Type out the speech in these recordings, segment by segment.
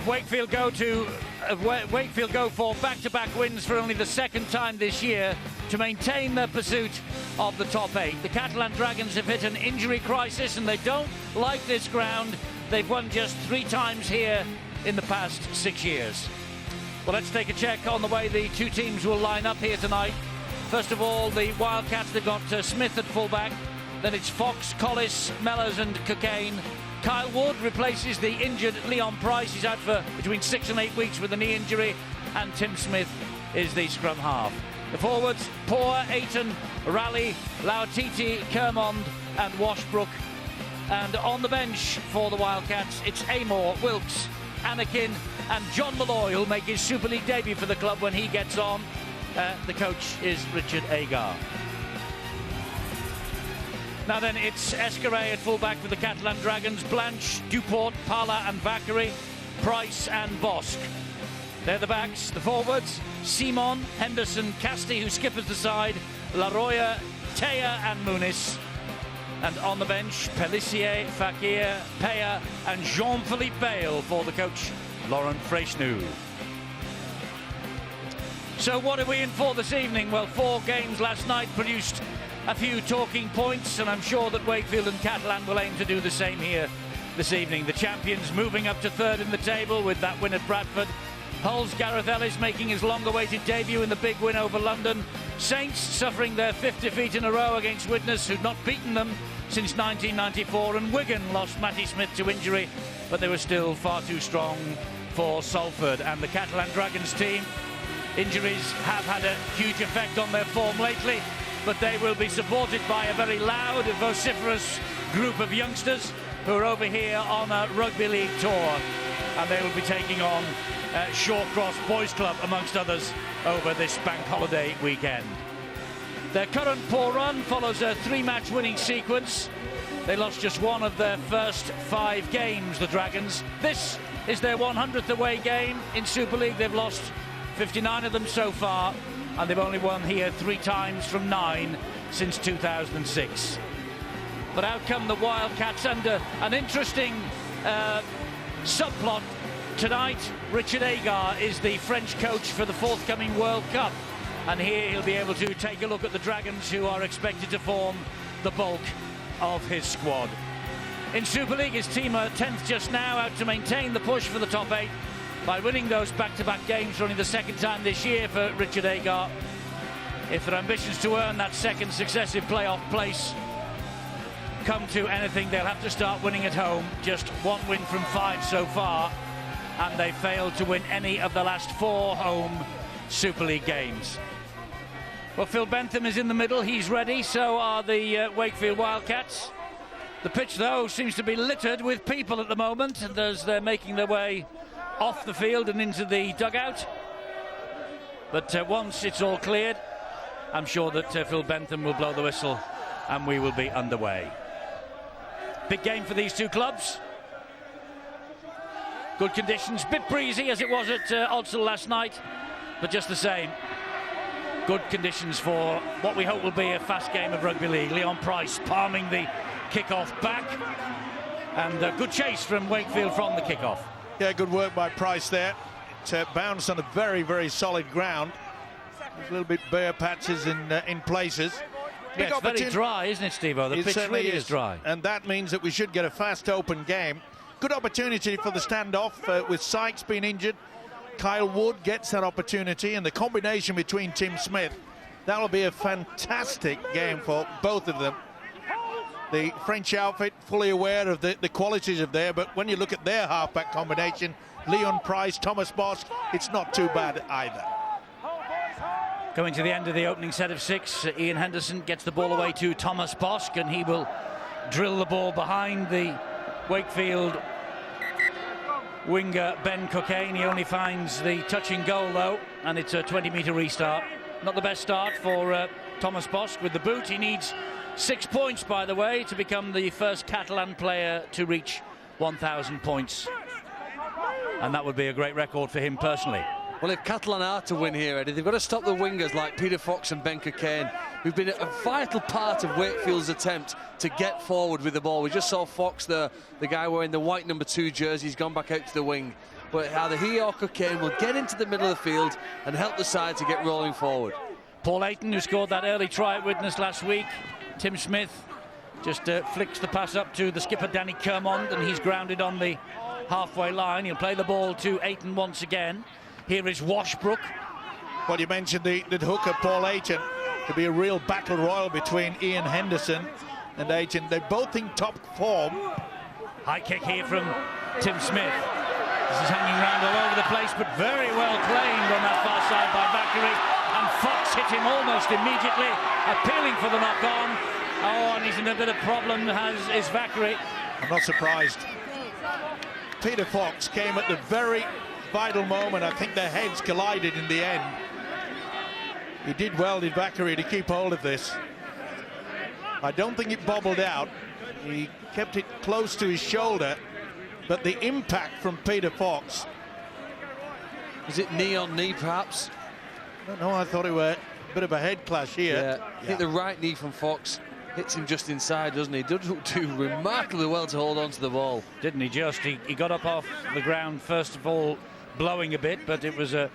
Wakefield go for back-to-back wins for only the second time this year to maintain their pursuit of the top 8. The Catalan Dragons have hit an injury crisis and they don't like this ground. They've won just 3 times here in the past 6 years. Well, let's take a check on the way the two teams will line up here tonight. First of all, the Wildcats, they've got Smith at fullback. Then it's Fox, Collis, Mellors and Cocaine. Kyle Wood replaces the injured Leon Price. He's out for between 6 and 8 weeks with a knee injury. And Tim Smith is the scrum half. The forwards, Poor, Ayton, Raleigh, Lautiti, Kermond and Washbrook. And on the bench for the Wildcats, it's Amor, Wilkes, Anakin and John Malloy, who'll make his Super League debut for the club when he gets on. The coach is Richard Agar. Now then, it's Escaré at fullback for the Catalan Dragons, Blanche, Duport, Parla and Vacari, Price and Bosque. They're the backs. The forwards, Simon, Henderson, Casti, who skippers the side, Laroya, Teya and Muniz. And on the bench, Pellissier, Fakir, Peya and Jean-Philippe Bale for the coach, Laurent Frechenu. So what are we in for this evening? Well, 4 games last night produced a few talking points, and I'm sure that Wakefield and Catalan will aim to do the same here this evening. The champions moving up to 3rd in the table with that win at Bradford. Hull's Gareth Ellis making his long-awaited debut in the big win over London. Saints suffering their 5th defeat in a row against Widnes, who'd not beaten them since 1994. And Wigan lost Matty Smith to injury, but they were still far too strong for Salford. And the Catalan Dragons team, injuries have had a huge effect on their form lately, but they will be supported by a very loud, vociferous group of youngsters who are over here on a rugby league tour, and they will be taking on Shawcross Boys Club, amongst others, over this bank holiday weekend. Their current poor run follows a 3-match winning sequence. They lost just 1 of their first 5 games, the Dragons. This is their 100th away game in Super League. They've lost 59 of them so far, and they've only won here 3 times from 9 since 2006. But out come the Wildcats under an interesting subplot tonight. Richard Agar is the French coach for the forthcoming World Cup, and here he'll be able to take a look at the Dragons, who are expected to form the bulk of his squad. In Super League, his team are 10th just now, out to maintain the push for the top 8 by winning those back-to-back games for only the 2nd time this year for Richard Agar. If their ambitions to earn that 2nd successive playoff place come to anything, they'll have to start winning at home. Just 1 win from 5 so far, and they failed to win any of the last 4 home Super League games. Well, Phil Bentham is in the middle. He's ready. So are the Wakefield Wildcats. The pitch, though, seems to be littered with people at the moment, and as they're making their way off the field and into the dugout. But once it's all cleared, I'm sure that Phil Bentham will blow the whistle and we will be underway. Big game for these two clubs. Good conditions, bit breezy as it was at Odsal last night, but just the same, good conditions for what we hope will be a fast game of rugby league. Leon Price palming the kick-off back, and a good chase from Wakefield from the kick-off. Yeah, good work by Price there. It bounced on a very, very solid ground. There's a little bit bare patches in places. Yeah, it's very dry, isn't it, Steve-O? The pitch really is dry. And that means that we should get a fast, open game. Good opportunity for the standoff with Sykes being injured. Kyle Wood gets that opportunity, and the combination between Tim Smith, that'll be a fantastic game for both of them. The French outfit fully aware of the qualities of there, but when you look at their halfback combination, Leon Price, Thomas Bosque, it's not too bad either. Coming to the end of the opening set of 6, Ian Henderson gets the ball away to Thomas Bosque, and he will drill the ball behind the Wakefield winger Ben Cocaine. He only finds the touching goal though, and it's a 20-metre restart. Not the best start for Thomas Bosque with the boot. He needs 6 points, by the way, to become the first Catalan player to reach 1,000 points, and that would be a great record for him personally. Well, if Catalan are to win here, Eddie, they've got to stop the wingers like Peter Fox and Ben Cocaine, who've been a vital part of Wakefield's attempt to get forward with the ball. We just saw Fox, the guy wearing the white number 2 jersey, he's gone back out to the wing. but either he or Cockayne will get into the middle of the field and help the side to get rolling forward. Paul Ayton, who scored that early try at Widnes last week. Tim Smith just flicks the pass up to the skipper Danny Kermond, and he's grounded on the halfway line. He'll play the ball to Ayton once again. Here is Washbrook. Well, you mentioned the hooker Paul Ayton. Could be a real battle royal between Ian Henderson and Ayton. They're both in top form. High kick here from Tim Smith. This is hanging around all over the place, but very well claimed on that far side by Bakary. And Fox hit him almost immediately, appealing for the knock-on. Oh, and he's in a bit of problem, as is Bakary. I'm not surprised. Peter Fox came at the very vital moment. I think their heads collided in the end. He did well, did Bakary, to keep hold of this. I don't think it bobbled out. He kept it close to his shoulder, but the impact from Peter Fox. Was it knee on knee, perhaps? No, I thought it was a bit of a head clash here. I think the right knee from Fox hits him just inside, doesn't he? Does do remarkably well to hold on to the ball. Didn't he just? He got up off the ground, first of all, blowing a bit, but it was a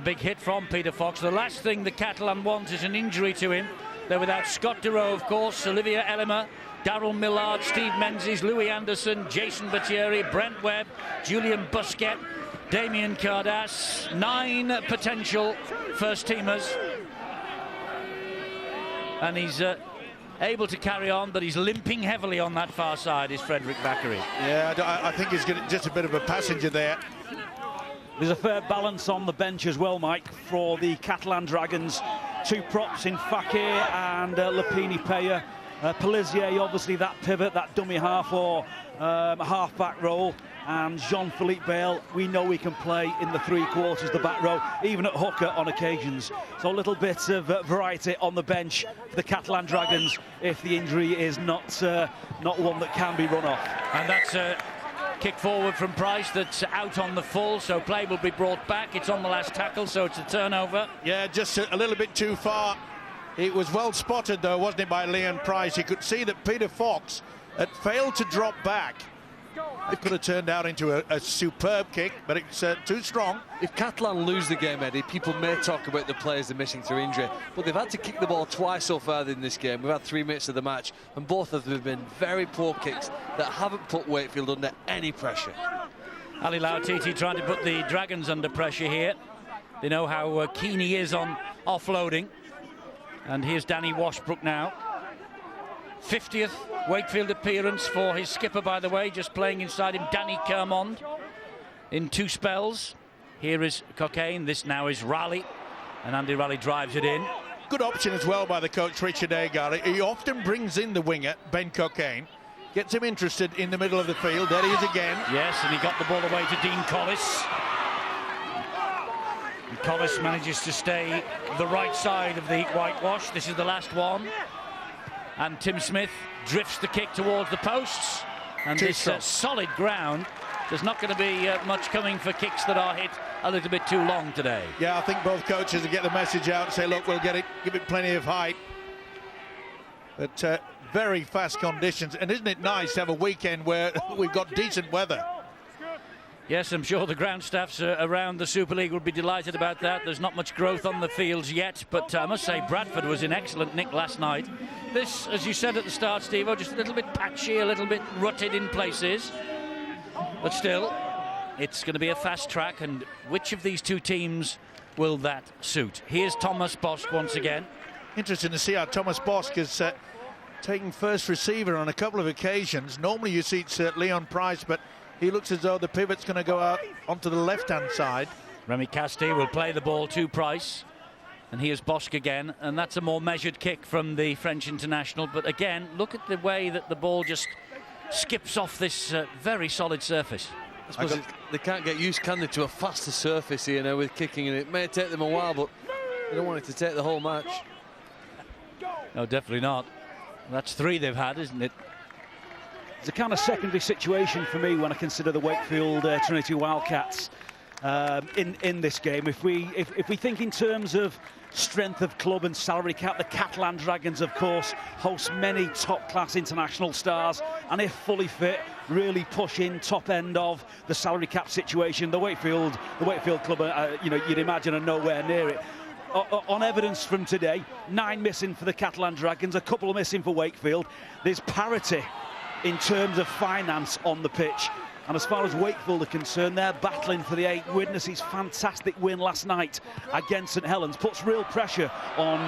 big hit from Peter Fox. The last thing the Catalan want is an injury to him. They're without Scott Durow, of course, Olivier Ellimer, Daryl Millard, Steve Menzies, Louis Anderson, Jason Battieri, Brent Webb, Julian Busquet, Damien Cardas. 9 potential first-teamers. And he's able to carry on, but he's limping heavily on that far side, is Frederick Bakary. Yeah, I think he's just a bit of a passenger there. There's a fair balance on the bench as well, Mike, for the Catalan Dragons. 2 props in Fakir and Lapini Peya. Pelissier, obviously, that pivot, that dummy half or half-back role. And Jean-Philippe Bale, we know he can play in the 3 quarters, the back row, even at hooker on occasions. So a little bit of variety on the bench for the Catalan Dragons if the injury is not one that can be run off. And that's a kick forward from Price that's out on the full, so play will be brought back. It's on the last tackle, so it's a turnover. Yeah, just a little bit too far. It was well spotted, though, wasn't it, by Leon Price? You could see that Peter Fox had failed to drop back. It could have turned out into a superb kick, but it's too strong. If Catalan lose the game, Eddie, people may talk about the players they're missing through injury, but they've had to kick the ball twice so far in this game. We've had 3 minutes of the match, and both of them have been very poor kicks that haven't put Wakefield under any pressure. Ali Lautiti trying to put the Dragons under pressure here. They know how keen he is on offloading. And here's Danny Washbrook now. 50th Wakefield appearance for his skipper, by the way, just playing inside him, Danny Kermond, in 2 spells. Here is Cockayne, this now is Raleigh, and Andy Raleigh drives it in. Good option as well by the coach, Richard Agar. He often brings in the winger, Ben Cockayne, gets him interested in the middle of the field. There he is again. Yes, and he got the ball away to Dean Collis. And Collis manages to stay the right side of the whitewash. This is the last one. And Tim Smith drifts the kick towards the posts. And this solid ground, there's not going to be much coming for kicks that are hit a little bit too long today. Yeah, I think both coaches will get the message out and say, look, we'll get it, give it plenty of height. But very fast conditions. And isn't it nice to have a weekend where we've got decent weather? Yes, I'm sure the ground staffs around the Super League will be delighted about that. There's not much growth on the fields yet, but I must say Bradford was in excellent nick last night. This, as you said at the start, Steve, just a little bit patchy, a little bit rutted in places. But still, it's going to be a fast track, and which of these 2 teams will that suit? Here's Thomas Bosk once again. Interesting to see how Thomas Bosk is taking first receiver on a couple of occasions. Normally you see it's Leon Price, but he looks as though the pivot's going to go out onto the left-hand side. Remy Castille will play the ball to Price. And here's Bosk again. And that's a more measured kick from the French international. But again, look at the way that the ball just skips off this very solid surface. I suppose they can't get used, can they, to a faster surface here now with kicking. And it may take them a while, but they don't want it to take the whole match. No, definitely not. That's 3 they've had, isn't it? It's a kind of secondary situation for me when I consider the Wakefield Trinity Wildcats. in this game. If we think in terms of strength of club and salary cap, the Catalan Dragons, of course, host many top-class international stars, and if fully fit, really push in top end of the salary cap situation. The Wakefield club, you'd imagine, are nowhere near it. On evidence from today, 9 missing for the Catalan Dragons, a couple of missing for Wakefield. There's parity in terms of finance on the pitch. And as far as Wakefield are concerned, they're battling for the 8. Widnes's fantastic win last night against St Helens puts real pressure on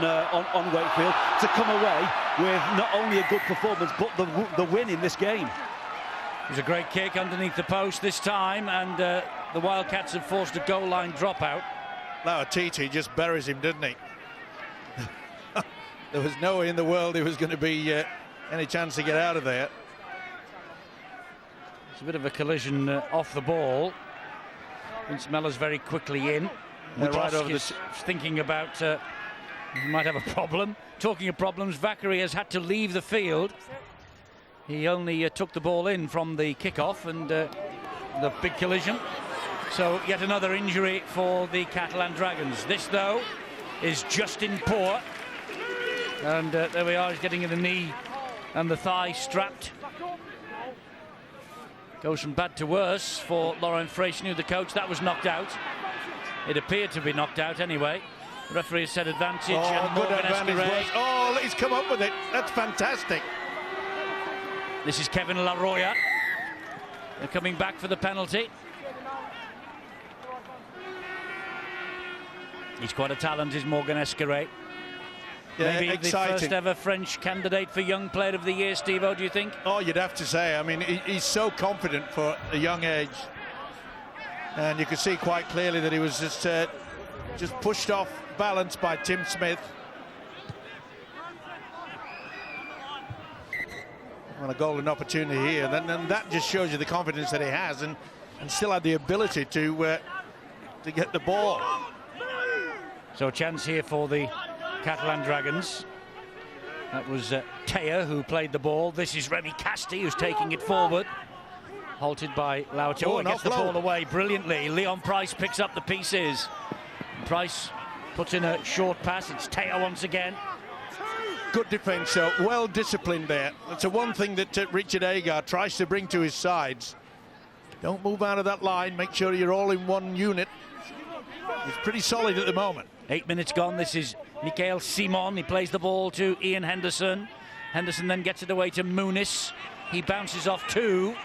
Wakefield to come away with not only a good performance, but the win in this game. It was a great kick underneath the post this time, and the Wildcats have forced a goal line dropout. Titi just buries him, didn't he? There was no way in the world there was going to be any chance to get out of there. It's a bit of a collision off the ball. Vince Mellor's very quickly in. Right over is thinking about he might have a problem. Talking of problems, Vakary has had to leave the field. He only took the ball in from the kickoff, and the big collision. So yet another injury for the Catalan Dragons. This, though, is Justin Poor. And there we are, he's getting the knee and the thigh strapped. Goes from bad to worse for Laurent Freychenu, the coach. That was knocked out. It appeared to be knocked out anyway. The referee has said advantage. And good advantage. Oh, he's come up with it. That's fantastic. This is Kevin Laroya. They're coming back for the penalty. He's quite a talent, is Morgan Escaré. Yeah, maybe exciting. The first ever French candidate for Young Player of the Year, Steve-O, do you think? Oh, you'd have to say. I mean, he's so confident for a young age. And you can see quite clearly that he was just pushed off balance by Tim Smith. Well, a golden opportunity here. Then that just shows you the confidence that he has, and still had the ability to get the ball. So a chance here for the Catalan Dragons. That was Teya who played the ball. This is Remy Casti who's taking it forward. Halted by Lauto. Oh, gets the ball away brilliantly. Leon Price picks up the pieces. Price puts in a short pass. It's Teya once again. Good defence, so well disciplined there. That's the one thing that Richard Agar tries to bring to his sides. Don't move out of that line. Make sure you're all in one unit. He's pretty solid at the moment. 8 minutes gone. This is Michael Simon. He plays the ball to Ian Henderson. Henderson then gets it away to Muniz. He bounces off 2.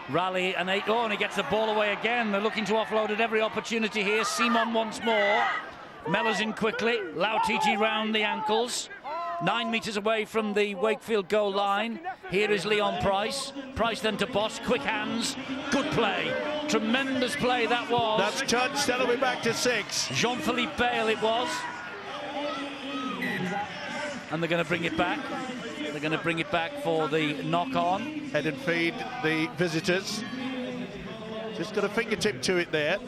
Rally and 8. Oh, and he gets the ball away again. They're looking to offload at every opportunity here. Simon once more. Mellors in quickly. Lautiti round the ankles. 9 metres away from the Wakefield goal line. Here is Leon Price. Price then to Boss. Quick hands. Good play. Tremendous play that was. That's touch. That'll be back to 6. Jean-Philippe Bale it was. And they're going to bring it back. They're going to bring it back for the knock-on. Head and feed the visitors. Just got a fingertip to it there.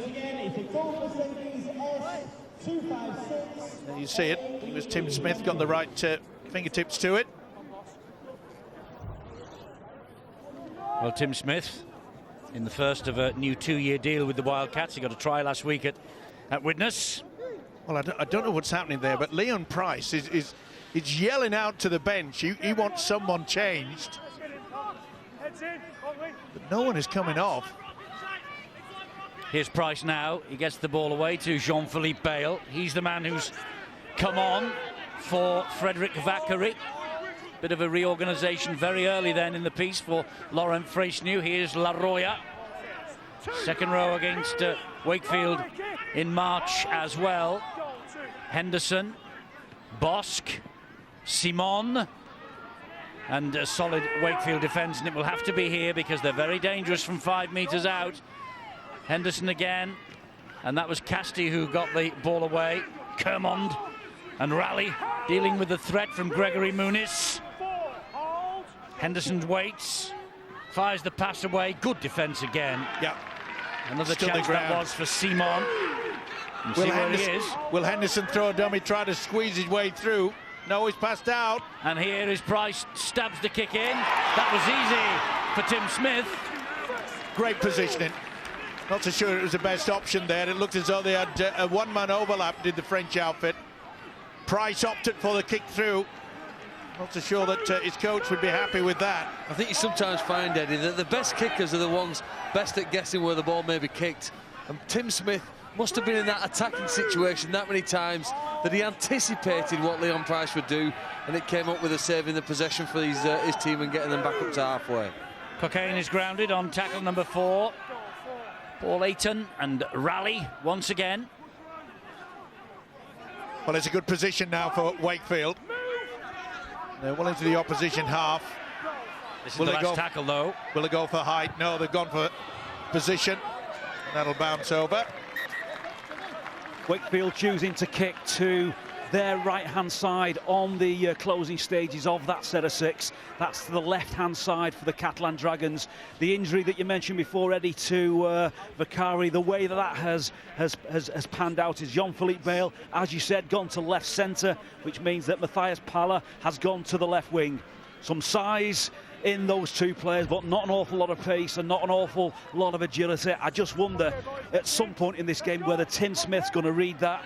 You see it. It was Tim Smith got the right fingertips to it. Well, Tim Smith, in the first of a new 2-year deal with the Wildcats. He got a try last week at Widnes. Well, I don't know what's happening there, but Leon Price is yelling out to the bench. He wants someone changed. But no one is coming off. Here's Price now. He gets the ball away to Jean-Philippe Bale. He's the man who's come on for Frédéric Vakary. Bit of a reorganisation very early then in the piece for Laurent Freychenu. Here's Laroya. Second row against Wakefield in March as well. Henderson, Bosque, Simon, and a solid Wakefield defence, and it will have to be here because they're very dangerous from 5 metres out. Henderson again, and that was Casti who got the ball away. Kermond and Rally dealing with the threat from Gregory Muniz. Henderson waits, fires the pass away. Good defence again. Yeah. Another chance that was for Simon. Will Henderson throw a dummy, try to squeeze his way through? No, he's passed out. And here is Price, stabs the kick in. That was easy for Tim Smith. Great positioning. Not so sure it was the best option there. It looked as though they had a one-man overlap, did the French outfit. Price opted for the kick through. Not so sure that his coach would be happy with that. I think you sometimes find, Eddie, that the best kickers are the ones best at guessing where the ball may be kicked. And Tim Smith must have been in that attacking situation that many times that he anticipated what Leon Price would do, and it came up with a save in the possession for his team and getting them back up to halfway. Cockayne is grounded on tackle number 4. Paul Ayton and Rally once again. Well, it's a good position now for Wakefield. They're well into the opposition half. This is the last tackle, though. Will they go for height? No, they've gone for position. That'll bounce over. Wakefield choosing to kick to their right-hand side on the closing stages of that set of 6. That's to the left-hand side for the Catalan Dragons. The injury that you mentioned before, Eddie, to Vicari, the way that has panned out is Jean-Philippe Bale, as you said, gone to left centre, which means that Matthias Palla has gone to the left wing. Some size in those two players, but not an awful lot of pace and not an awful lot of agility. I just wonder at some point in this game whether Tim Smith's going to read that,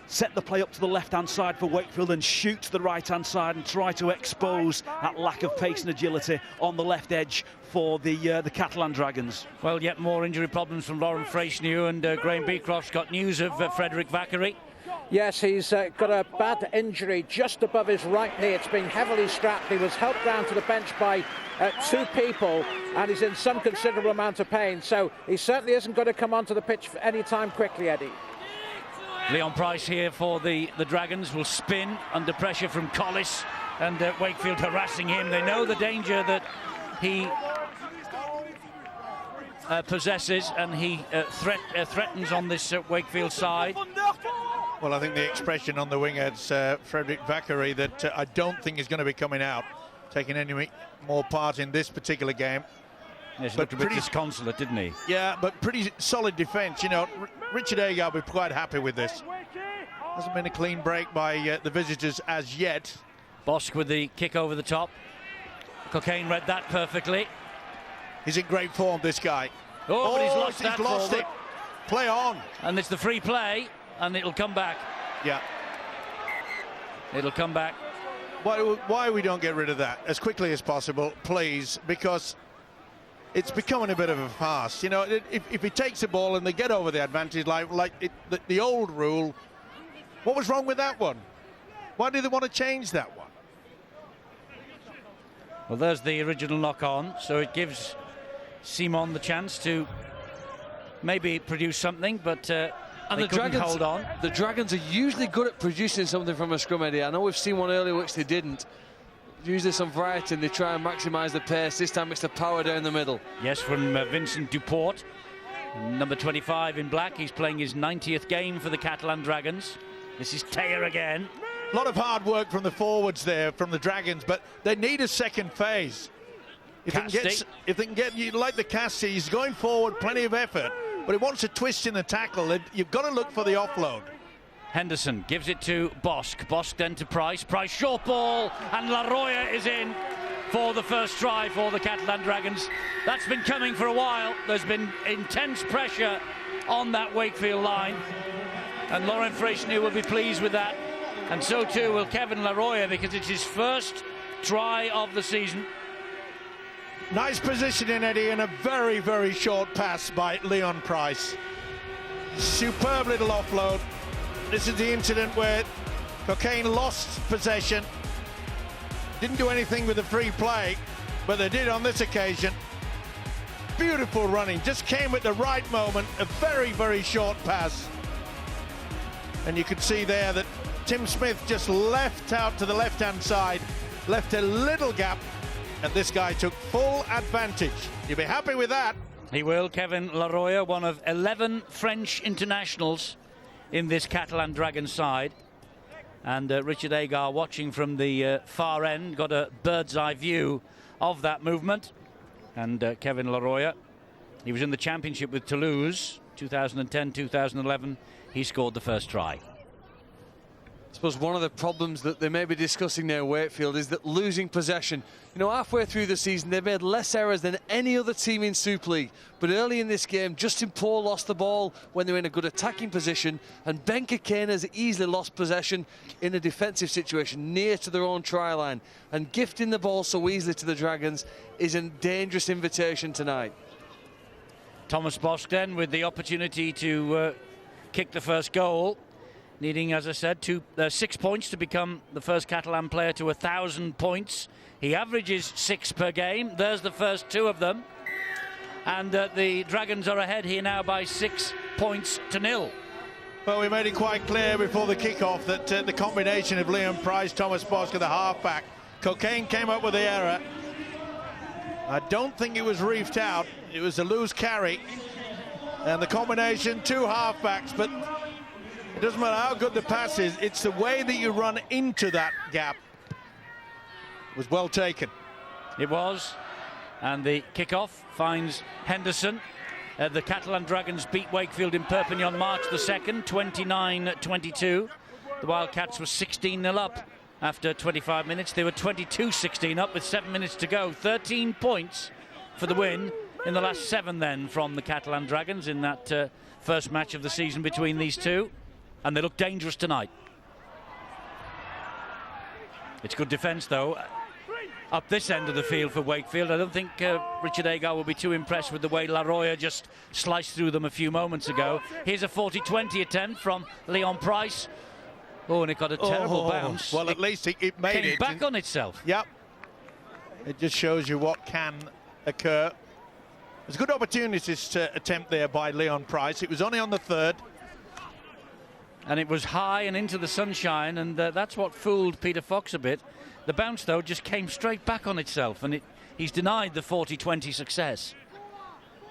set the play up to the left-hand side for Wakefield and shoot to the right-hand side and try to expose that lack of pace and agility on the left edge for the Catalan Dragons. Well, yet more injury problems from Laurent Freychneau, and Graham Beecroft's got news of Frederick Vicari. Yes, he's got a bad injury just above his right knee. It's been heavily strapped. He was helped down to the bench by 2 people, and he's in some considerable amount of pain. So he certainly isn't going to come onto the pitch any time quickly, Eddie. Leon Price here for the Dragons will spin under pressure from Collis, and Wakefield harassing him. They know the danger that he possesses, and he threatens on this Wakefield side. Well, I think the expression on the wing head's Frederick Vicari that I don't think is going to be coming out, taking any more part in this particular game. Yes, he looked a bit disconsolate, didn't he? Yeah, but pretty solid defence. You know, Richard Agar will be quite happy with this. Hasn't been a clean break by the visitors as yet. Bosk with the kick over the top. Cockayne read that perfectly. He's in great form, this guy. Oh, but he's lost it. Play on. And it's the free play, and it'll come back. Yeah. It'll come back. Why we don't get rid of that as quickly as possible, please, because it's becoming a bit of a farce. You know, if he takes the ball and they get over the advantage, the old rule, what was wrong with that one? Why do they want to change that one? Well, there's the original knock-on, so it gives Simon the chance to maybe produce something, but and the Dragons hold on. The Dragons are usually good at producing something from a scrum, Eddie. I know we've seen one earlier which they didn't. Usually some variety, and they try and maximise the pace. This time it's the power down the middle. Yes, from Vincent Duport, number 25 in black. He's playing his 90th game for the Catalan Dragons. This is Taylor again. A lot of hard work from the forwards there, from the Dragons, but they need a second phase. If they can get, you like the Cassie, he's going forward, plenty of effort, but he wants a twist in the tackle. You've got to look for the offload. Henderson gives it to Bosk. Bosk then to Price. Price short ball, and Laroya is in for the first try for the Catalan Dragons. That's been coming for a while. There's been intense pressure on that Wakefield line, and Laurent Freychneau will be pleased with that, and so too will Kevin Laroya, because it's his first try of the season. Nice positioning, Eddie, and a very, very short pass by Leon Price. Superb little offload. This is the incident where Cockayne lost possession. Didn't do anything with the free play, but they did on this occasion. Beautiful running, just came at the right moment. A very, very short pass. And you could see there that Tim Smith just left out to the left-hand side, left a little gap, and this guy took full advantage. You'll be happy with that. He will. Kevin Laroya, one of 11 French internationals in this Catalan Dragon side, and Richard Agar watching from the far end, got a bird's eye view of that movement. And Kevin Laroya, he was in the championship with Toulouse 2010-2011. He scored the first try. suppose one of the problems that they may be discussing there, Wakefield, is that losing possession. You know, halfway through the season, they've made less errors than any other team in Super League. But early in this game, Justin Poole lost the ball when they were in a good attacking position, and Ben Cockayne has easily lost possession in a defensive situation near to their own try line. And gifting the ball so easily to the Dragons is a dangerous invitation tonight. Thomas Bosch then with the opportunity to kick the first goal, needing, as I said, 6 points to become the first Catalan player to 1,000 points. He averages 6 per game. There's the first 2 of them. And the Dragons are ahead here now by 6 points to 0. Well, we made it quite clear before the kick-off that the combination of Leon Price, Thomas Bosch and the halfback, Cockayne came up with the error. I don't think it was reefed out. It was a loose carry. And the combination, 2 halfbacks, but it doesn't matter how good the pass is, it's the way that you run into that gap. It was well taken. It was. And the kick-off finds Henderson. The Catalan Dragons beat Wakefield in Perpignan March the 2nd, 29-22. The Wildcats were 16-0 up after 25 minutes. They were 22-16 up with 7 minutes to go. 13 points for the win in the last 7 then from the Catalan Dragons in that first match of the season between these two. And they look dangerous tonight. It's good defence though up this end of the field for Wakefield. I don't think Richard Agar will be too impressed with the way Laroya just sliced through them a few moments ago. Here's a 40-20 attempt from Leon Price. Oh, and it got a terrible bounce. Well, at least it made it. Back on itself. Yep. It just shows you what can occur. There's good opportunities to attempt there by Leon Price. It was only on the 3rd. And it was high and into the sunshine, and that's what fooled Peter Fox a bit. The bounce, though, just came straight back on itself, and he's denied the 40-20 success.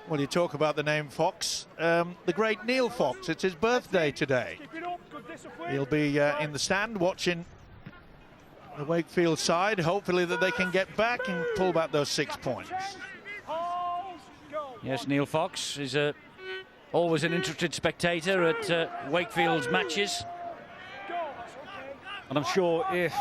Well, you talk about the name Fox. The great Neil Fox, it's his birthday today. He'll be in the stand watching the Wakefield side, hopefully that they can get back and pull back those 6 points. Yes, Neil Fox is always an interested spectator at Wakefield's matches. And I'm sure if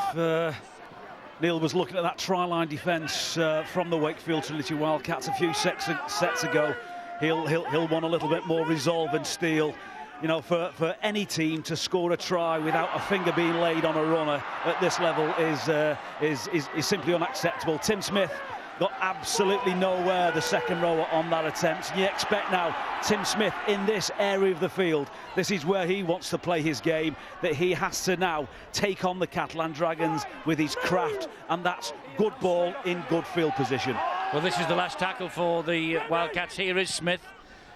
Neil was looking at that try-line defence from the Wakefield Trinity Wildcats a few sets ago, he'll want a little bit more resolve and steel. You know, for any team to score a try without a finger being laid on a runner at this level is simply unacceptable. Tim Smith got absolutely nowhere, the second rower, on that attempt. You expect now Tim Smith in this area of the field, this is where he wants to play his game, that he has to now take on the Catalan Dragons with his craft, and that's good ball in good field position. Well, this is the last tackle for the Wildcats. Here is Smith.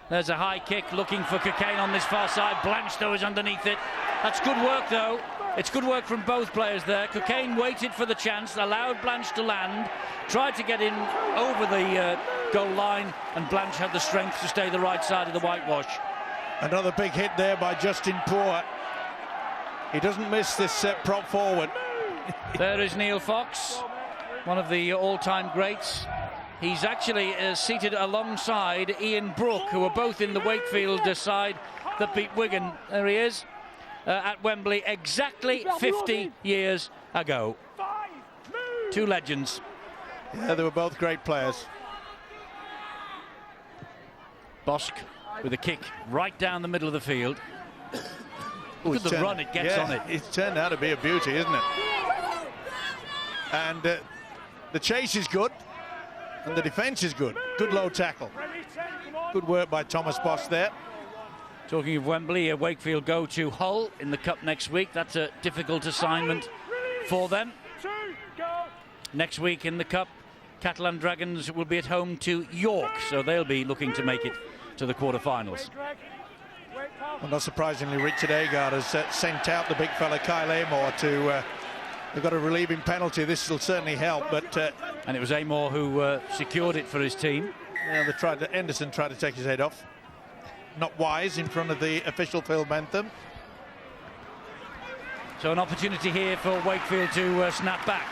There's a high kick looking for Cockayne on this far side. Blanche, though, is underneath it. That's good work, though. It's good work from both players there. Cockayne waited for the chance, allowed Blanche to land, tried to get in over the goal line, and Blanche had the strength to stay the right side of the whitewash. Another big hit there by Justin Poole. He doesn't miss this prop forward. There is Neil Fox, one of the all-time greats. He's actually seated alongside Ian Brooke, who are both in the Wakefield side that beat Wigan. There he is. At Wembley exactly 50 years ago. 2 legends. Yeah, they were both great players. Bosch with a kick right down the middle of the field. Look at the run it gets on it. It's turned out to be a beauty, isn't it? And the chase is good, and the defence is good. Good low tackle. Good work by Thomas Bosch there. Talking of Wembley, Wakefield go to Hull in the Cup next week. That's a difficult assignment for them. Next week in the Cup, Catalan Dragons will be at home to York, so they'll be looking to make it to the quarter-finals. Well, not surprisingly, Richard Agar has sent out the big fella Kyle Amor to... they've got a relieving penalty. This will certainly help, but... and it was Amor who secured it for his team. Yeah, Anderson tried to take his head off. Not wise in front of the official Phil Bentham. So an opportunity here for Wakefield to snap back.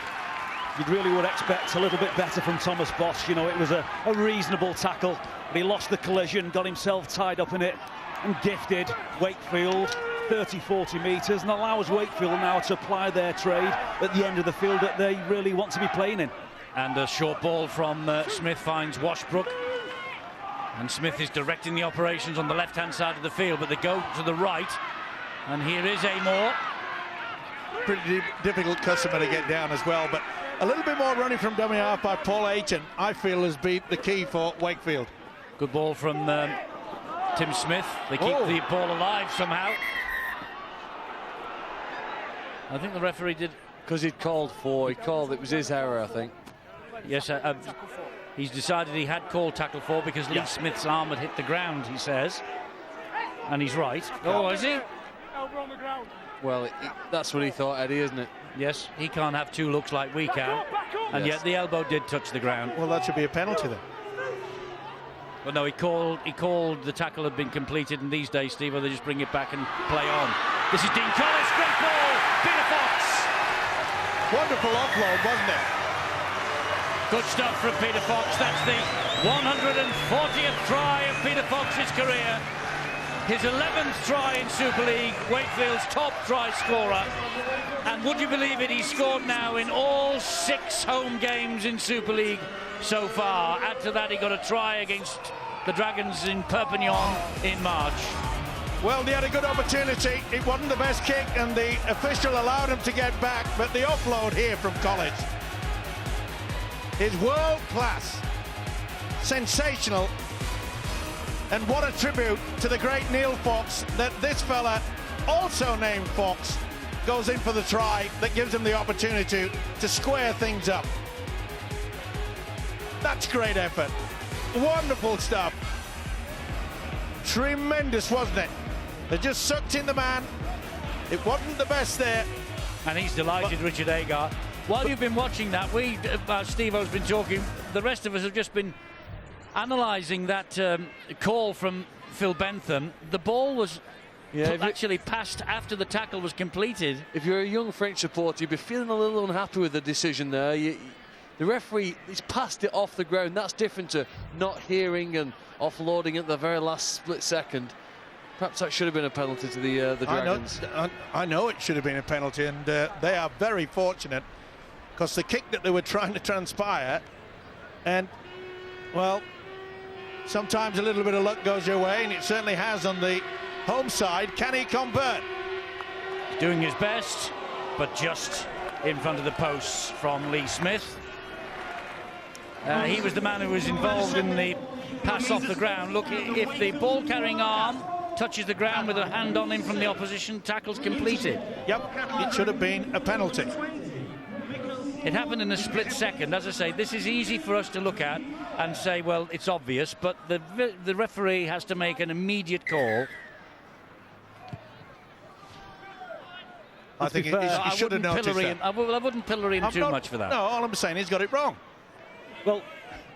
You really would expect a little bit better from Thomas Bosch. You know, it was a reasonable tackle, but he lost the collision, got himself tied up in it, and gifted Wakefield 30-40 metres and allows Wakefield now to apply their trade at the end of the field that they really want to be playing in. And a short ball from Smith finds Washbrook. And Smith is directing the operations on the left-hand side of the field, but they go to the right. And here is Amor. Pretty difficult customer to get down as well, but a little bit more running from dummy half by Paul Ayton, I feel, has been the key for Wakefield. Good ball from Tim Smith. They keep the ball alive somehow. I think the referee did... Because he called, it was his error, I think. Yes, he's decided he had called tackle 4 because Lee Smith's arm had hit the ground, he says. And he's right. Oh, is he? Elbow on the ground. Well, that's what he thought, Eddie, isn't it? Yes, he can't have 2 looks like we can. And yet the elbow did touch the ground. Well, that should be a penalty then. But no, he called the tackle had been completed, and these days, Steve, they just bring it back and play on. This is Dean Collis, great ball, Peter Fox. Wonderful offload, wasn't it? Good stuff from Peter Fox. That's the 140th try of Peter Fox's career. His 11th try in Super League, Wakefield's top try scorer. And would you believe it, he's scored now in all 6 home games in Super League so far. Add to that, he got a try against the Dragons in Perpignan in March. Well, they had a good opportunity. It wasn't the best kick, and the official allowed him to get back, but the offload here from College is world class. Sensational. And what a tribute to the great Neil Fox that this fella, also named Fox, goes in for the try that gives him the opportunity to square things up. That's great effort. Wonderful stuff. Tremendous, wasn't it? They just sucked in the man. It wasn't the best there. And he's delighted, Richard Agar. While you've been watching that, Steve-O's been talking, the rest of us have just been analysing that call from Phil Bentham. The ball was actually passed after the tackle was completed. If you're a young French supporter, you'd be feeling a little unhappy with the decision there. The referee, he's passed it off the ground. That's different to not hearing and offloading at the very last split second. Perhaps that should have been a penalty to the Dragons. I know it should have been a penalty, and they are very fortunate because the kick that they were trying to transpire, and, well, sometimes a little bit of luck goes your way, and it certainly has on the home side. Can he convert? He's doing his best, but just in front of the posts from Lee Smith. He was the man who was involved in the pass off the ground. Look, if the ball-carrying arm touches the ground with a hand on him from the opposition, tackle's completed. Yep, it should have been a penalty. It happened in a split second. As I say, this is easy for us to look at and say, well, it's obvious, but the referee has to make an immediate call. I think he should have noticed that. I wouldn't pillory him too much for that. No, all I'm saying, he's got it wrong. Well,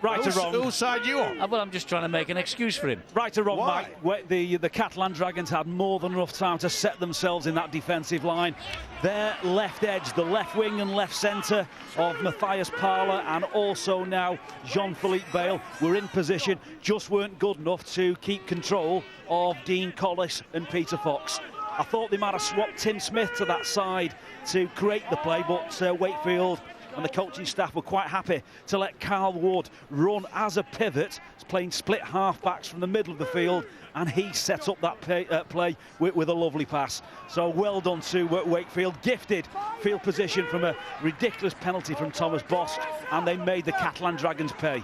right or wrong. Whose side you on? Well, I'm just trying to make an excuse for him. Right or wrong, Why? Mike. The Catalan Dragons had more than enough time to set themselves in that defensive line. Their left edge, the left wing and left centre of Matthias Parler and also now Jean-Philippe Bale were in position, just weren't good enough to keep control of Dean Collis and Peter Fox. I thought they might have swapped Tim Smith to that side to create the play, but Wakefield and the coaching staff were quite happy to let Carl Wood run as a pivot. He's playing split half-backs from the middle of the field, and he set up that play with a lovely pass. So well done to Wakefield. Gifted field position from a ridiculous penalty from Thomas Bost, and they made the Catalan Dragons pay.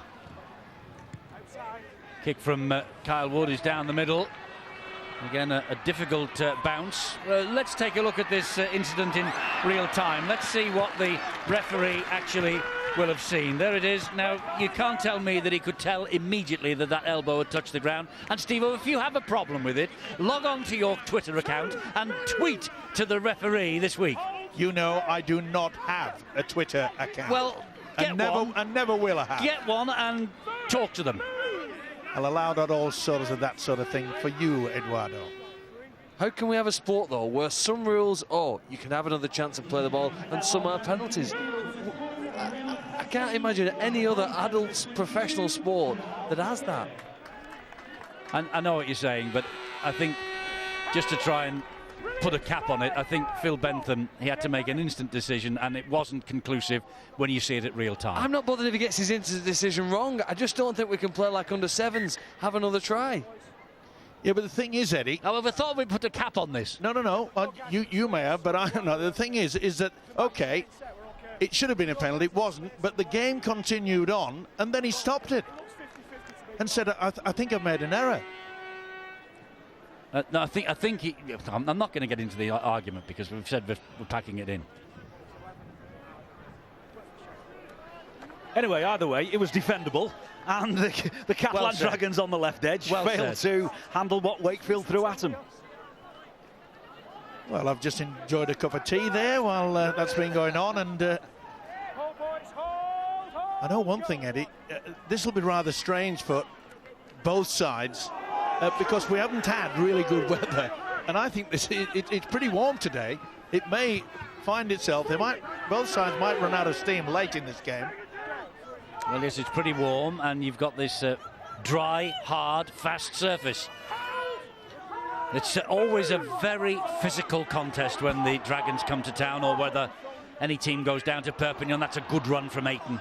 Kick from Kyle Wood is down the middle. Again, a difficult bounce. Let's take a look at this incident in real time. Let's see what the referee actually will have seen. There it is. Now, you can't tell me that he could tell immediately that that elbow had touched the ground. And, Steve, if you have a problem with it, log on to your Twitter account and tweet to the referee this week. You know I do not have a Twitter account. Well, get one. And never will have. Get one and talk to them. I'll allow that all sorts of that sort of thing for you, Eduardo. How can we have a sport, though, where some rules, you can have another chance to play the ball, and some are penalties? I can't imagine any other adult professional sport that has that. I know what you're saying, but I think just to try and put a cap on it. I think Phil Bentham, he had to make an instant decision, and it wasn't conclusive when you see it at real time. I'm not bothered if he gets his instant decision wrong. I just don't think we can play like under sevens. Have another try. Yeah, but the thing is, Eddie... However, I thought we'd put a cap on this. No. You may have, but I don't know. The thing is that, OK, it should have been a penalty. It wasn't, but the game continued on, and then he stopped it and said, I think I've made an error. No, I think I'm not going to get into the argument because we've said we're packing it in. Anyway, either way, it was defendable, and the Catalan Dragons on the left edge failed to handle what Wakefield threw at them. Well, I've just enjoyed a cup of tea there while that's been going on, and I know one thing, Eddie, this will be rather strange for both sides because we haven't had really good weather, and I think it's pretty warm today. It may find itself, both sides might run out of steam late in this game. Well, yes, it's pretty warm, and you've got this dry, hard, fast surface. It's always a very physical contest when the Dragons come to town, or whether any team goes down to Perpignan. That's a good run from Ayton.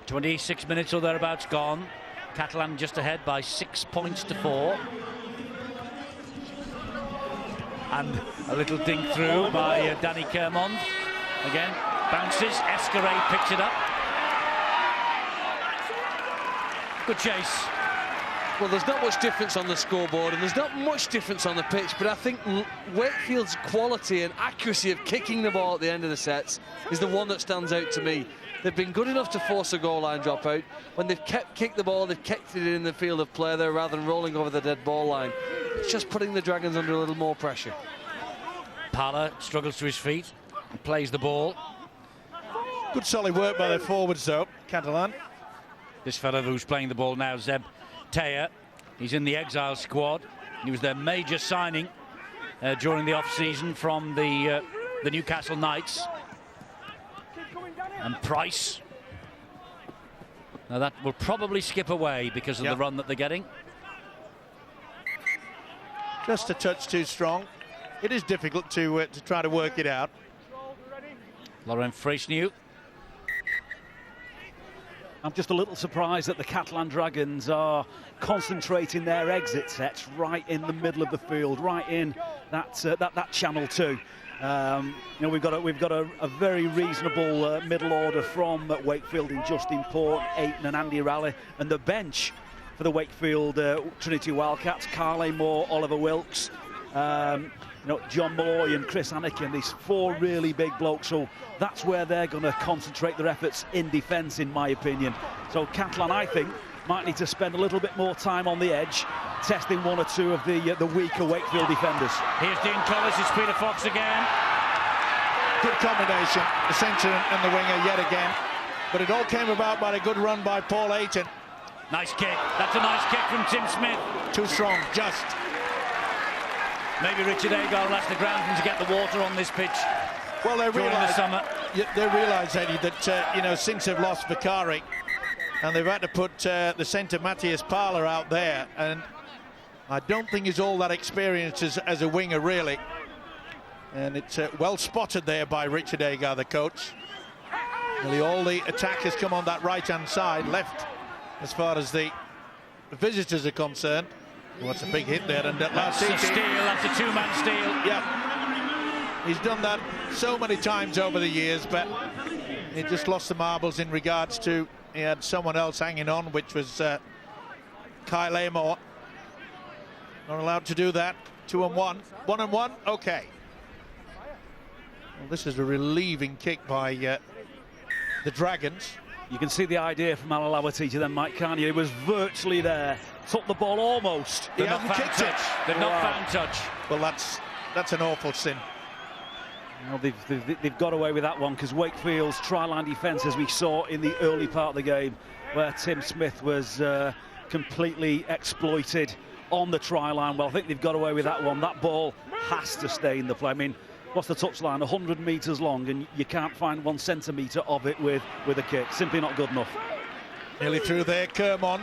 26 minutes or thereabouts gone. Catalan just ahead by 6 points to 4. And a little dink through by Danny Kermond. Again, bounces. Escaré picks it up. Good chase. Well, there's not much difference on the scoreboard, and there's not much difference on the pitch, but I think Wakefield's quality and accuracy of kicking the ball at the end of the sets is the one that stands out to me. They've been good enough to force a goal line dropout. When they've kicked the ball, they've kicked it in the field of play there rather than rolling over the dead ball line. It's just putting the Dragons under a little more pressure. Pala struggles to his feet and plays the ball. Good solid work by the forwards, though, Catalan. This fellow who's playing the ball now, Zeb Teya, he's in the exile squad. He was their major signing during the off-season from the Newcastle Knights. And Price. Now that will probably skip away because of the run that they're getting. Just a touch too strong. It is difficult to try to work it out. Laurent Freixneau. I'm just a little surprised that the Catalan Dragons are concentrating their exit sets right in the middle of the field, right in that channel too. You know, we've got a very reasonable middle order from Wakefield in Justin Port, Ayton and Andy Raleigh, and the bench for the Wakefield Trinity Wildcats: Carley Moore, Oliver Wilkes, you know, John Malloy and Chris Anakin. These 4 really big blokes, so that's where they're going to concentrate their efforts in defence, in my opinion. So Catalan, I think, might need to spend a little bit more time on the edge, testing 1 or 2 of the weaker Wakefield defenders. Here's Dean Collis, it's Peter Fox again. Good combination, the centre and the winger yet again. But it all came about by a good run by Paul Ayton. Nice kick. That's a nice kick from Tim Smith. Too strong, just. Maybe Richard Agar will ask the groundsman to get the water on this pitch. Well, they realise, Eddie, that you know, since they've lost Vicari, and they've had to put the centre Matthias Pala out there, and I don't think he's all that experienced as a winger, really. And it's well spotted there by Richard Agar, the coach. Nearly all the attack has come on that right-hand side, left as far as the visitors are concerned. Well, that's a big hit there, and that's a steal. That's a 2-man steal. Yeah, he's done that so many times over the years, but he just lost the marbles in regards to he had someone else hanging on, which was Kyle Amor. Not allowed to do that. 2-on-1, 1-on-1. Okay. Well, this is a relieving kick by the Dragons. You can see the idea from Alalawati to them, Mike, can't you? He was virtually there. Took the ball almost. He hasn't kicked it. They've not found touch. Well, that's an awful sin. Well, they've got away with that one because Wakefield's try-line defence, as we saw in the early part of the game, where Tim Smith was completely exploited on the try-line. Well, I think they've got away with that one. That ball has to stay in the play. I mean, what's the touchline? 100 metres long, and you can't find 1 centimetre of it with a kick. Simply not good enough. Nearly through there, Kermond.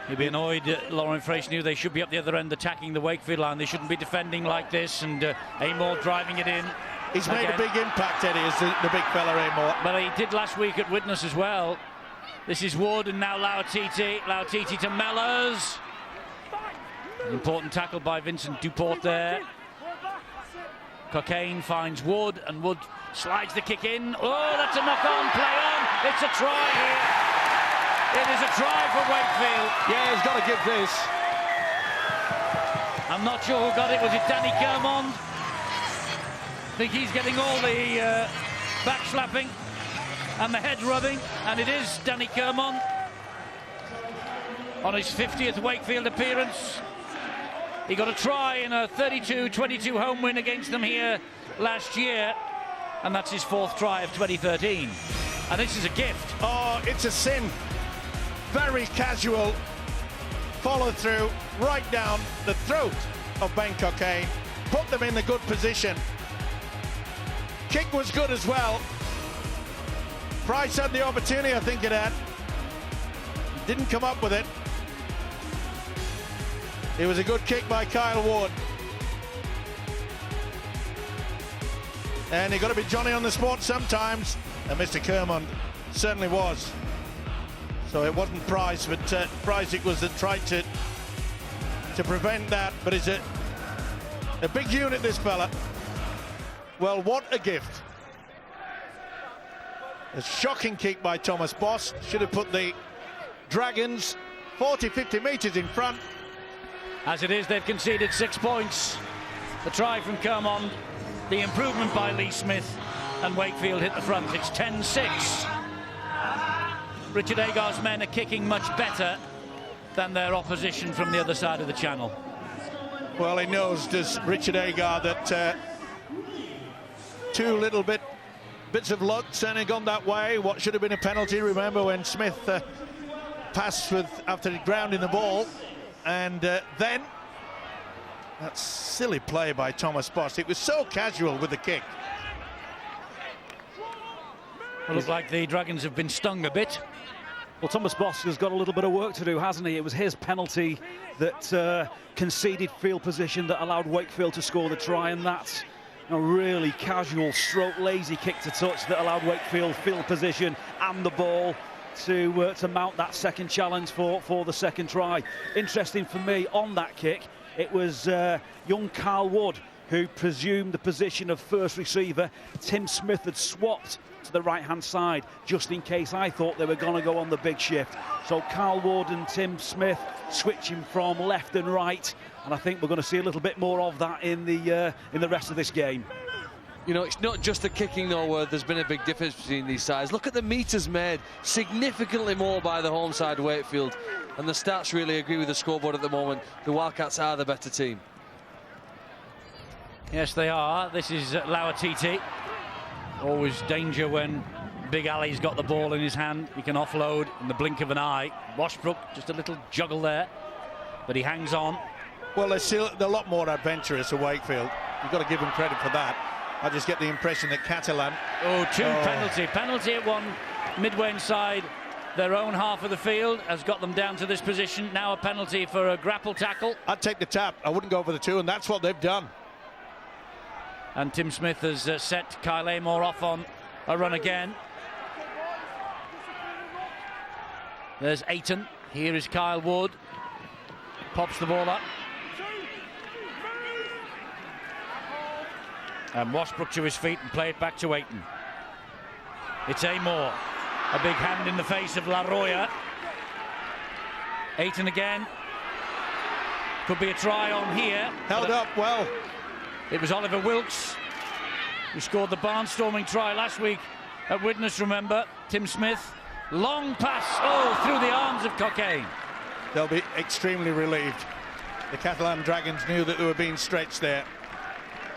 He'd be annoyed. Lauren Fraser knew they should be up the other end attacking the Wakefield line. They shouldn't be defending like this, and Amor driving it in. He's made a big impact, Eddie, as the big fella, Amor. But he did last week at Widnes as well. This is Wood, and now Lauatiti. Lauatiti to Mellors. Important tackle by Vincent Duport there. Cockayne finds Wood, and Wood slides the kick in. Oh, that's a knock-on, play on. It's a try here. It is a try for Wakefield. Yeah, he's got to give this. I'm not sure who got it. Was it Danny Kermond? I think he's getting all the back slapping and the head rubbing, and it is Danny Kermond on his 50th Wakefield appearance. He got a try in a 32-22 home win against them here last year, and that's his 4th try of 2013. And this is a gift. Oh, it's a sin. Very casual follow through right down the throat of Ben Cockayne. Put them in a good position. Kick was good as well. Price had the opportunity, I think it had. Didn't come up with it. It was a good kick by Kyle Ward. And you've got to be Johnny on the spot sometimes. And Mr. Kermond certainly was. So it wasn't Price, but Price it was that tried to prevent that. But it's a big unit, this fella. Well, what a gift. A shocking kick by Thomas Boss. Should have put the Dragons 40-50 metres in front. As it is, they've conceded 6 points. The try from Kermond, the improvement by Lee Smith, and Wakefield hit the front. It's 10-6. Richard Agar's men are kicking much better than their opposition from the other side of the channel. Well, he knows, does Richard Agar, that two little bits of luck certainly gone that way. What should have been a penalty, remember when Smith passed after grounding the ball, and then that silly play by Thomas Boss. It was so casual with the kick. Well, looks like the Dragons have been stung a bit. Well, Thomas Boss has got a little bit of work to do, hasn't he? It was his penalty that conceded field position that allowed Wakefield to score the try, and that's a really casual stroke lazy kick to touch that allowed Wakefield field position and the ball to mount that second challenge for the second try. Interesting for me on that kick, it was young Carl Wood who presumed the position of first receiver. Tim Smith had swapped to the right-hand side just in case I thought they were going to go on the big shift. So Carl Wood and Tim Smith switching from left and right, and I think we're going to see a little bit more of that in the rest of this game. You know, it's not just the kicking, though, where there's been a big difference between these sides. Look at the metres made, significantly more by the home side Wakefield. And the stats really agree with the scoreboard at the moment. The Wildcats are the better team. Yes, they are. This is Lauatiti. Always danger when Big Ali's got the ball in his hand. He can offload in the blink of an eye. Washbrook, just a little juggle there, but he hangs on. Well, they're a lot more adventurous at Wakefield. You've got to give them credit for that. I just get the impression that Catalan... Penalty at one midway inside their own half of the field has got them down to this position. Now a penalty for a grapple tackle. I'd take the tap. I wouldn't go for the two, and that's what they've done. And Tim Smith has set Kyle Amor off on a run again. There's Ayton. Here is Kyle Wood. Pops the ball up. And Washbrook to his feet and play it back to Ayton. It's Amor. A big hand in the face of La Roya. Ayton again. Could be a try on here. Held up well. It was Oliver Wilkes who scored the barnstorming try last week at Widnes, remember. Tim Smith. Long pass. Oh, through the arms of Cockayne. They'll be extremely relieved. The Catalan Dragons knew that they were being stretched there.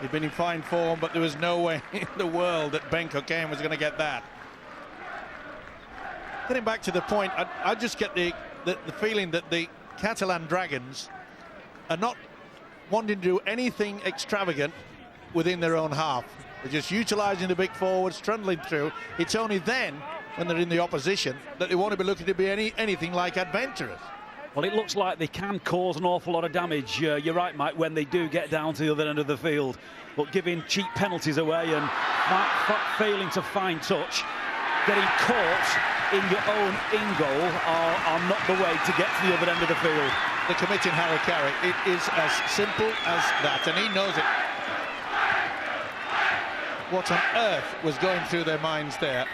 He'd been in fine form, but there was no way in the world that Ben Cockayne was going to get that. Getting back to the point, I just get the feeling that the Catalan Dragons are not wanting to do anything extravagant within their own half. They're just utilising the big forwards, trundling through. It's only then, when they're in the opposition, that they want to be looking to be anything like adventurous. Well, it looks like they can cause an awful lot of damage. You're right, Mike, when they do get down to the other end of the field. But giving cheap penalties away and failing to find touch, getting caught in your own in-goal are not the way to get to the other end of the field. They're committing Harry-Carry. It is as simple as that, and he knows it. What on earth was going through their minds there?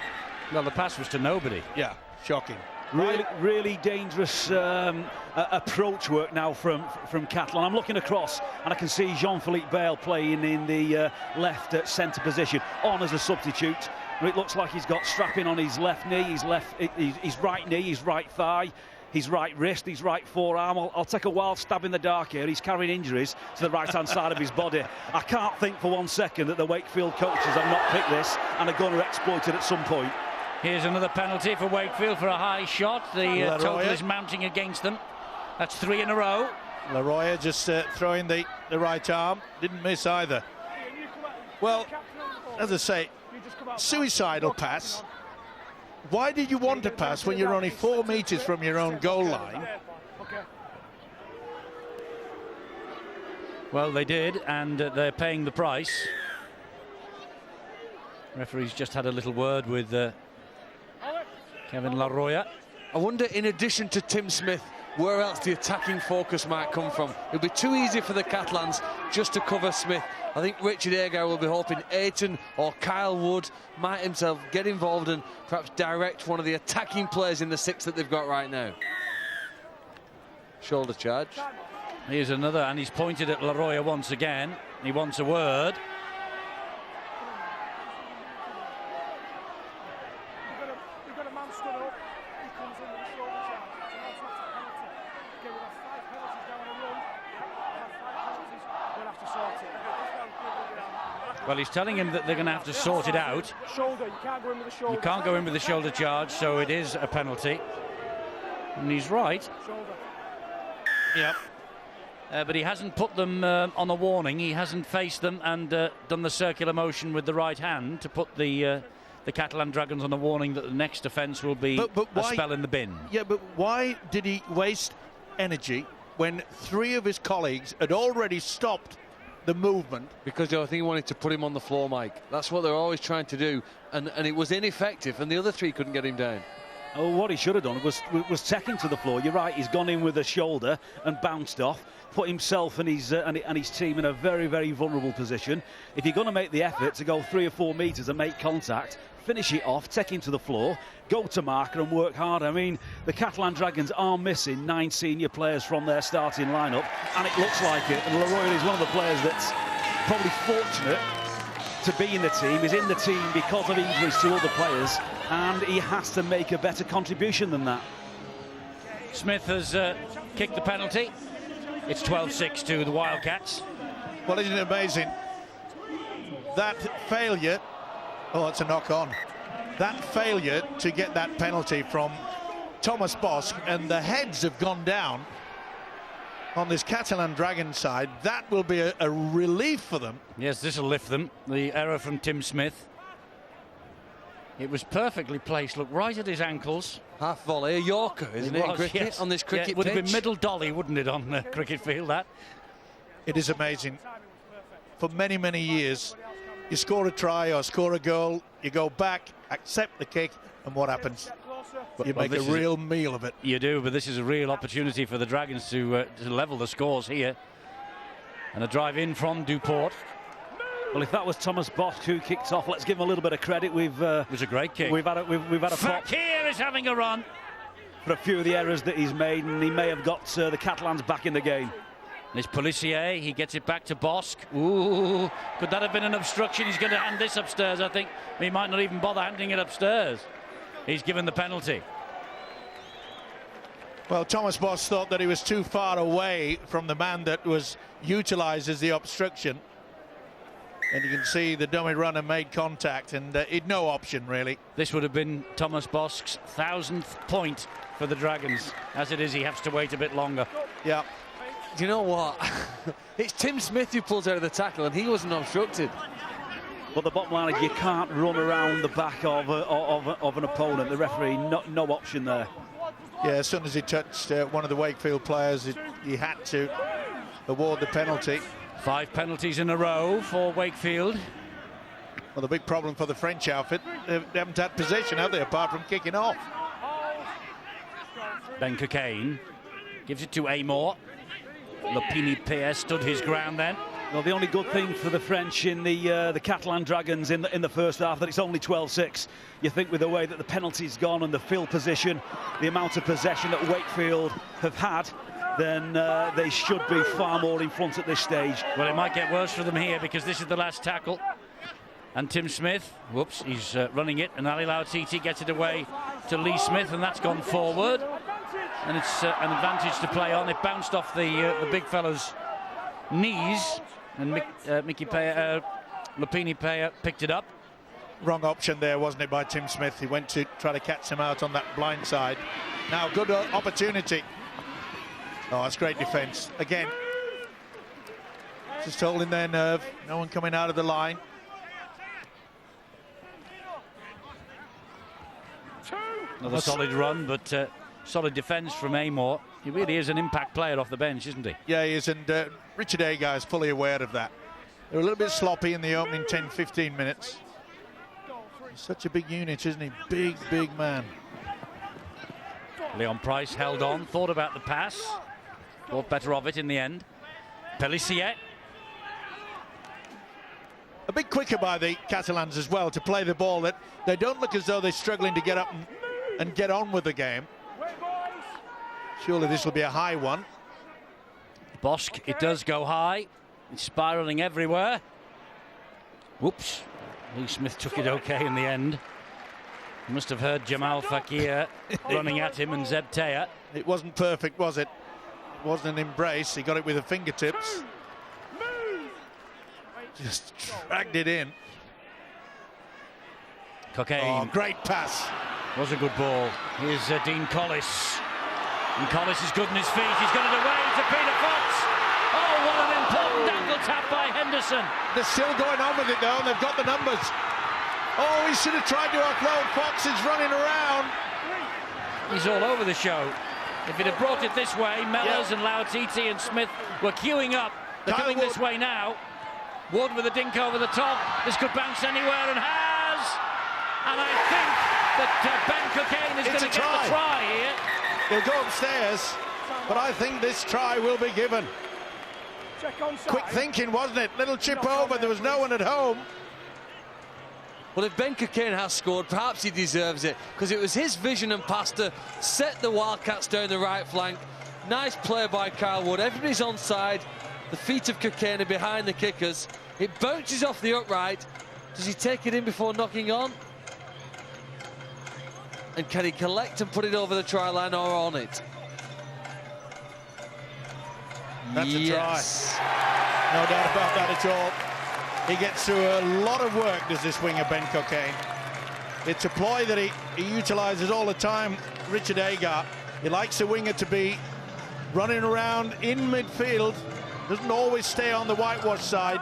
Well, the pass was to nobody. Yeah, shocking. Really dangerous approach work now from Catalan. I'm looking across and I can see Jean-Philippe Bale playing in the left centre position on as a substitute. It looks like he's got strapping on his left knee, his right knee, his right thigh, his right wrist, his right forearm. I'll take a wild stab in the dark here. He's carrying injuries to the right-hand side of his body. I can't think for 1 second that the Wakefield coaches have not picked this and are going to exploit it at some point. Here's another penalty for Wakefield for a high shot. The total is mounting against them. That's 3 in a row. Laroya just throwing the right arm. Didn't miss either. Well, as I say, suicidal pass. Why did you want to pass when you're only 4 metres from your own goal line? Well, they did, and they're paying the price. Referee's just had a little word with Kevin Laroya. I wonder, in addition to Tim Smith, where else the attacking focus might come from. It'll be too easy for the Catalans just to cover Smith. I think Richard Agar will be hoping Ayton or Kyle Wood might himself get involved and perhaps direct one of the attacking players in the 6 that they've got right now. Shoulder charge. Here's another, and he's pointed at Laroya once again. He wants a word. Well, he's telling him that they're going to have to sort it out. Shoulder, you can't go in with the shoulder. You can't go in with the shoulder charge, so it is a penalty. And he's right. Shoulder. Yep. But he hasn't put them on a warning. He hasn't faced them and done the circular motion with the right hand to put the Catalan Dragons on a warning that the next offence will be a spell in the bin. Yeah, but why did he waste energy when 3 of his colleagues had already stopped the movement? Because I think he wanted to put him on the floor, Mike. That's what they're always trying to do, and it was ineffective, and the other 3 couldn't get him down. Oh, what he should have done was take him to the floor. You're right, he's gone in with a shoulder and bounced off, put himself and his team in a very vulnerable position. If you're going to make the effort to go 3 or 4 metres and make contact, finish it off, take him to the floor, go to marker and work hard. I mean, the Catalan Dragons are missing 9 senior players from their starting lineup, and it looks like it. And Laroya is one of the players that's probably fortunate to be in the team. He's in the team because of injuries to other players, and he has to make a better contribution than that. Smith has kicked the penalty. It's 12-6 to the Wildcats. Well, isn't it amazing? That failure... Oh, it's a knock-on. That failure to get that penalty from Thomas Bosch, and the heads have gone down on this Catalan Dragon side. That will be a relief for them. Yes, this will lift them. The error from Tim Smith. It was perfectly placed. Look, right at his ankles. Half volley, a Yorker, isn't it? Cricket, yes. On this cricket it would pitch. have been middle dolly, wouldn't it, on the cricket field, that? It is amazing. For many years, you score a try or score a goal, you go back, accept the kick, and what happens? You make a real meal of it. You do, but this is a real opportunity for the Dragons to level the scores here. And a drive in from Duport. Well, if that was Thomas Bosch who kicked off, let's give him a little bit of credit. It was a great kick. We've had a pop. Fakir is having a run for a few of the errors that he's made, and he may have got the Catalans back in the game. There's Polissier, he gets it back to Bosch. Ooh, could that have been an obstruction? He's going to hand this upstairs, I think. He might not even bother handing it upstairs. He's given the penalty. Well, Thomas Bosch thought that he was too far away from the man that was utilised as the obstruction. And you can see the dummy runner made contact, and he'd no option, really. This would have been Thomas Bosch's 1000th point for the Dragons. As it is, he has to wait a bit longer. Yeah. Do you know what? It's Tim Smith who pulls out of the tackle, and he wasn't obstructed. But the bottom line is you can't run around the back of an opponent. The referee, no option there. Yeah, as soon as he touched one of the Wakefield players, he had to award the penalty. 5 penalties in a row for Wakefield. Well, the big problem for the French outfit, they haven't had possession, have they, apart from kicking off? Ben Cockayne gives it to Amor. Lapini stood his ground then. Well, the only good thing for the French in the Catalan Dragons in the first half, that it's only 12-6. You think with the way that the penalty's gone and the field position, the amount of possession that Wakefield have had, then they should be far more in front at this stage. Well, it might get worse for them here because this is the last tackle. And Tim Smith, whoops, he's running it, and Ali Lautiti gets it away to Lee Smith, and that's gone forward. And it's an advantage to play on. It bounced off the big fella's knees, and Lapini Paya picked it up. Wrong option there, wasn't it, by Tim Smith? He went to try to catch him out on that blind side. Now, good opportunity. Oh, that's great defence. Again, just holding their nerve. No one coming out of the line. Another solid run, but solid defence from Amor. He really is an impact player off the bench, isn't he? Yeah, he is, and Richard Agar is fully aware of that. They're a little bit sloppy in the opening 10-15 minutes. He's such a big unit, isn't he? Big, big man. Leon Price held on, thought about the pass. Thought better of it in the end. Pellissier. A bit quicker by the Catalans as well to play the ball. That they don't look as though they're struggling to get up and get on with the game. Surely this will be a high one. Bosk, it does go high. It's spiralling everywhere. Whoops. Lee Smith took it okay in the end. You must have heard Jamal Fakir running at him and Zeb Teya. It wasn't perfect, was it? It wasn't an embrace. He got it with the fingertips. Just dragged it in. Cockayne. Oh, great pass. Was a good ball. Here's Dean Collis. And Collis is good in his feet. He's got it away to Peter Fox. Oh, what an important angle tap by Henderson. They're still going on with it, though, and they've got the numbers. Oh, he should have tried to offload. Fox is running around. He's all over the show. If he'd have brought it this way, Mellors and Lautiti and Smith were queuing up. They're coming this way now. Wood with a dink over the top. This could bounce anywhere, and has. And I think that Ben Cockayne is going to get the try here. He'll go upstairs, but I think this try will be given. Quick thinking, wasn't it? Little chip over, there was no one at home. Well, if Ben Cockayne has scored, perhaps he deserves it, because it was his vision and pass to set the Wildcats down the right flank. Nice play by Kyle Wood. Everybody's onside. The feet of Cockayne are behind the kickers. It bounces off the upright. Does he take it in before knocking on? And can he collect and put it over the try line or on it? That's a try. No doubt about that at all. He gets through a lot of work, does this winger Ben Cockayne. It's a ploy that he utilises all the time, Richard Agar. He likes a winger to be running around in midfield, doesn't always stay on the whitewash side.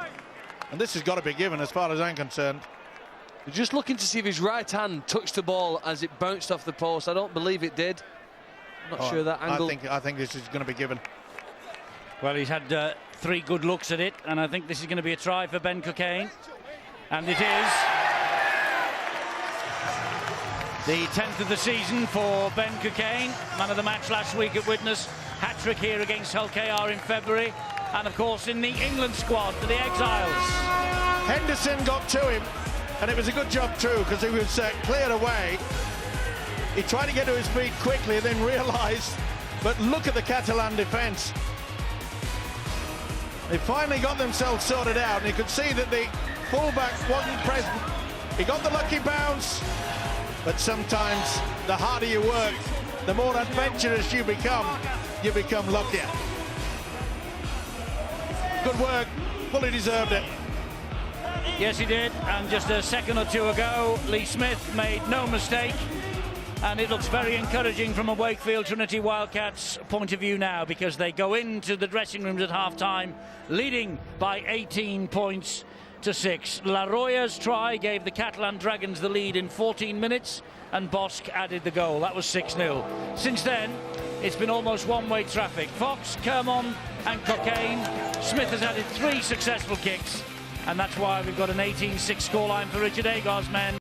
And this has got to be given as far as I'm concerned. Just looking to see if his right hand touched the ball as it bounced off the post. I don't believe it did. I'm not sure that angle. I think this is going to be given. Well, he's had 3 good looks at it, and I think this is going to be a try for Ben Cockayne. And it is. The 10th of the season for Ben Cockayne, man of the match last week at Widnes. Hat-trick here against Hull KR in February. And, of course, in the England squad for the Exiles. Henderson got to him, and it was a good job, too, because he was cleared away. He tried to get to his feet quickly, then realised, but look at the Catalan defence. They finally got themselves sorted out, and you could see that the fullback wasn't present. He got the lucky bounce, but sometimes the harder you work, the more adventurous you become luckier. Good work, fully deserved it. Yes, he did, and just a second or two ago, Lee Smith made no mistake, and it looks very encouraging from a Wakefield Trinity Wildcats point of view now, because they go into the dressing rooms at half-time leading by 18 points, to 6. La Roya's try gave the Catalan Dragons the lead in 14 minutes, and Bosch added the goal. That was 6-0. Since then, it's been almost one-way traffic. Fox, Kermon and Cockayne. Smith has added 3 successful kicks, and that's why we've got an 18-6 scoreline for Richard Agard's men.